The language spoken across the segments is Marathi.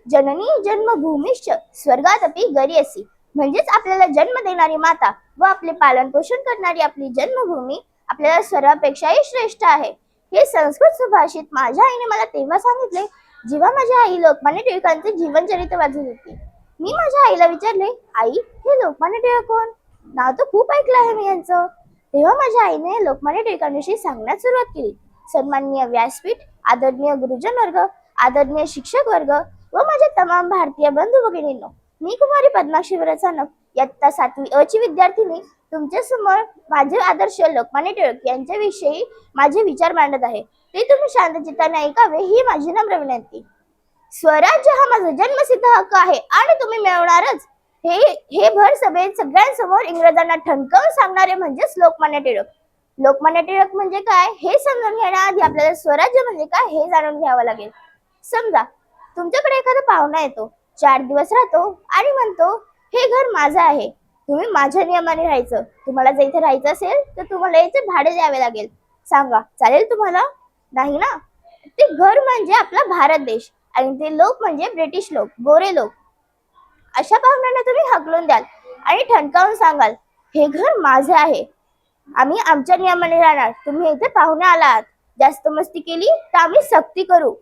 जननी जन्मभूमीश्च स्वर्गादपि गरीयसी. म्हणजेच आपल्याला जन्म देणारी माता व आपले पालन पोषण करणारी आपली जन्मभूमी आपल्याला स्वर्गापेक्षाही श्रेष्ठ आहे. हे संस्कृत सुभाषित माझ्या आईने मला तेव्हा सांगितले जेव्हा माझी आई लोकमान्य टिळकांचे जीवनचरित्र वाचत होती. मी माझ्या आईला विचारले, आई हे लोकमान्य टिळक कोण? नाव तर खूप ऐकलं आहे मी यांचं. तेव्हा माझ्या आईने लोकमान्य टिळकांविषयी सांगण्यास सुरुवात केली. सन्माननीय व्यासपीठ, आदरणीय गुरुजन वर्ग, आदरणीय शिक्षक वर्ग व माझ्या तमाम भारतीय बंधू भगिनींनो, मी कुमारी पद्माक्षी रचानक इयत्ता 7वी अ ची विद्यार्थिनी तुमच्या समोर माझे आदर्श लोकमान्य टिळक यांच्याविषयी माझे विचार मांडत आहे. ते तुम्ही शांत चित्ताने ऐकावे ही माझी नम्र विनंती. स्वराज्य हा माझा जन्मसिद्ध हक्क आहे आणि तुम्ही मिळवणारच हे भर सभेत सगळ्यांसमोर इंग्रजांना ठणकावून सांगणारे म्हणजेच लोकमान्य टिळक. लोकमान्य टिळक म्हणजे काय हे समजून घेण्याआधी आपल्याला स्वराज्य म्हणजे काय हे जाणून घ्यावं लागेल. समजा तुमच्याकडे एखादा पाहुणा येतो, 4 दिवस राहतो आणि म्हणतो हे घर माझं आहे, तुम्ही माझ्या नियमाने राहायचं. तुम्हाला जर इथे राहायचं असेल तर तुम्हाला याचे भाडे द्यावे लागेल. सांगा चालेल तुम्हाला? नाही ना. ते घर म्हणजे आपला भारत देश आणि ते लोक म्हणजे ब्रिटिश लोक, गोरे लोक. अशा पाहुण्यांना तुम्ही हकलून द्याल आणि ठणकावून सांगाल हे घर माझे आहे, आम्ही आमच्या नियमाने राहणार, तुम्ही इथे पाहुणे आलात, जास्त मस्ती केली तर आम्ही सक्ती करू.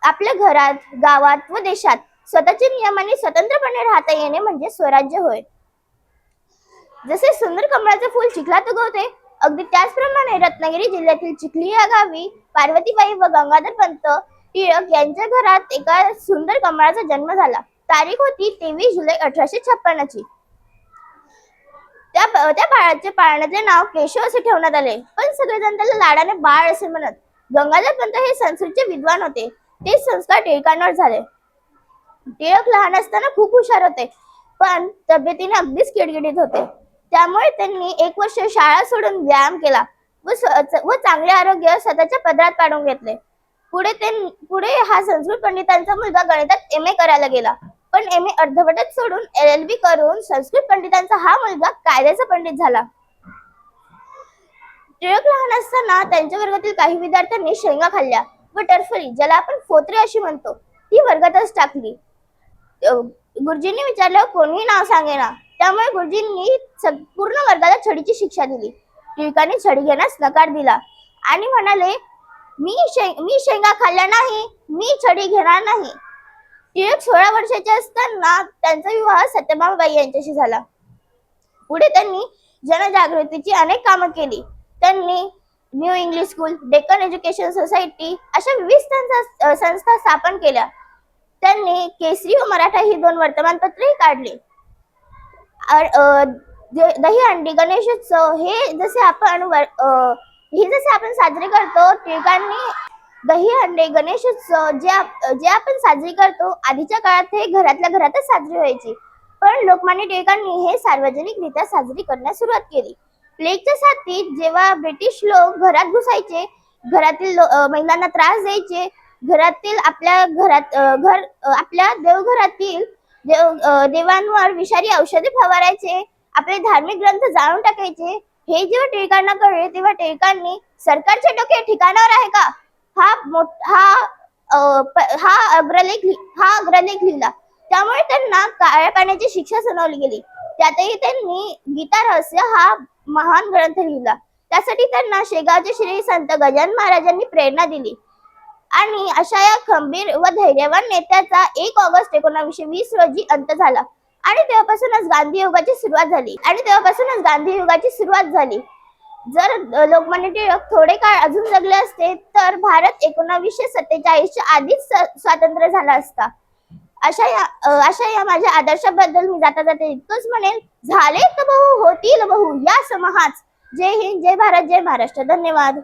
आपल्या घरात, गावात व देशात स्वतःच्या नियमाने स्वतंत्रपणे राहता येणे म्हणजे स्वराज्य होय. जसे सुंदर कमळाचे फूल चिखलात उगवते, अगदी त्याचप्रमाणे रत्नागिरी जिल्ह्यातील चिखली या गावी पार्वतीबाई व गंगाधर पंत टिळक यांच्या घरात एका सुंदर कमळाचा जन्म झाला. तारीख होती 23 जुलै 1856 ची. त्या बाळाचे पाळण्याचे नाव केशव असे ठेवण्यात आले, पण सगळेजण त्याला लाडाने बाळ असे म्हणत. गंगाधर पंत हे संस्कृतचे विद्वान होते. ते संस्कार टिळकांवर झाले. टिळक लहान असताना खूप हुशार होते, पण तब्येतीने अगदीच किडकिडीत होते. त्यामुळे त्यांनी 1 वर्ष शाळा सोडून व्यायाम केला व चांगले आरोग्य स्वतःच्या पदरात पाडून घेतले. पुढे हा संस्कृत पंडितांचा मुलगा गणितात MA करायला गेला, पण MA अर्धवटच सोडून LLB करून संस्कृत पंडितांचा हा मुलगा कायद्याचा पंडित झाला. टिळक लहान असताना त्यांच्या वर्गातील काही विद्यार्थ्यांनी शेंगा खाल्ल्या व टरफली, ज्याला आपण फोत्रे अशी म्हणतो, ती वर्गातच टाकली. गुरुजींनी विचारल्यावर कोणीही नाव सांगेना, त्यामुळे गुरुजींनी पूर्ण वर्गाला छडीची शिक्षा दिली. टिळकांनी छडी घेण्यास नकार दिला आणि म्हणाले मी शेंगा खाल्ल्या नाही, मी छडी घेणार नाही. टिळक 16 वर्षाचे असताना त्यांचा विवाह सत्यभामाबाई यांच्याशी झाला. पुढे त्यांनी जनजागृतीची अनेक कामं केली. त्यांनी new English school, Deccan education society अशा विविध संस्था स्थापन केल्या. त्यांनी केसरी व मराठा ही 2 वर्तमानपत्रेही काढली. दहीहंडी गणेशोत्सव हे जसे आपण साजरे करतो, टिळकांनी दहीहंडी गणेशोत्सव जे आपण साजरी करतो, आधीच्या काळात हे घरातल्या घरातच साजरी व्हायची, पण लोकमान्य टिळकांनी हे सार्वजनिकरित्या साजरी करण्यास सुरुवात केली. प्लेगच्या साथीत जेव्हा ब्रिटिश लोक घरात घुसायचे, घरातील महिलांना त्रास द्यायचे, घरातील आपल्या देवघरातील देवांवर विषारी औषधे फवारायचे, आपले धार्मिक ग्रंथ जाळून टाकायचे, हे जेव्हा टिळकांना कळले तेव्हा टिळकांनी सरकारचे डोके ठिकाणावर आहे का हा अग्रलेख लिहिला. त्यामुळे त्यांना काळ्या पाण्याची शिक्षा सुनावली गेली. त्यातही त्यांनी गीता रहस्य हा महान ग्रंथ लिहिला. त्यासाठी त्यांना शेगावचे श्री संत गजानन महाराजांनी प्रेरणा दिली आणि अशा या खंबीर व धैर्यवान नेत्याचा 1 ऑगस्ट 1920 रोजी अंत झाला आणि तेव्हापासूनच गांधी युगाची सुरुवात झाली. जर लोकमान्य टिळक थोडे काळ अजून जगले असते तर भारत 1947च्या आधीच स्वातंत्र्य झाला असता. अशा या माझ्या आदर्शाबद्दल मी जाता इतकंच म्हणेन, झाले तर बहु होतील बहु या समहाच. जय हिंद, जय भारत, जय महाराष्ट्र. धन्यवाद.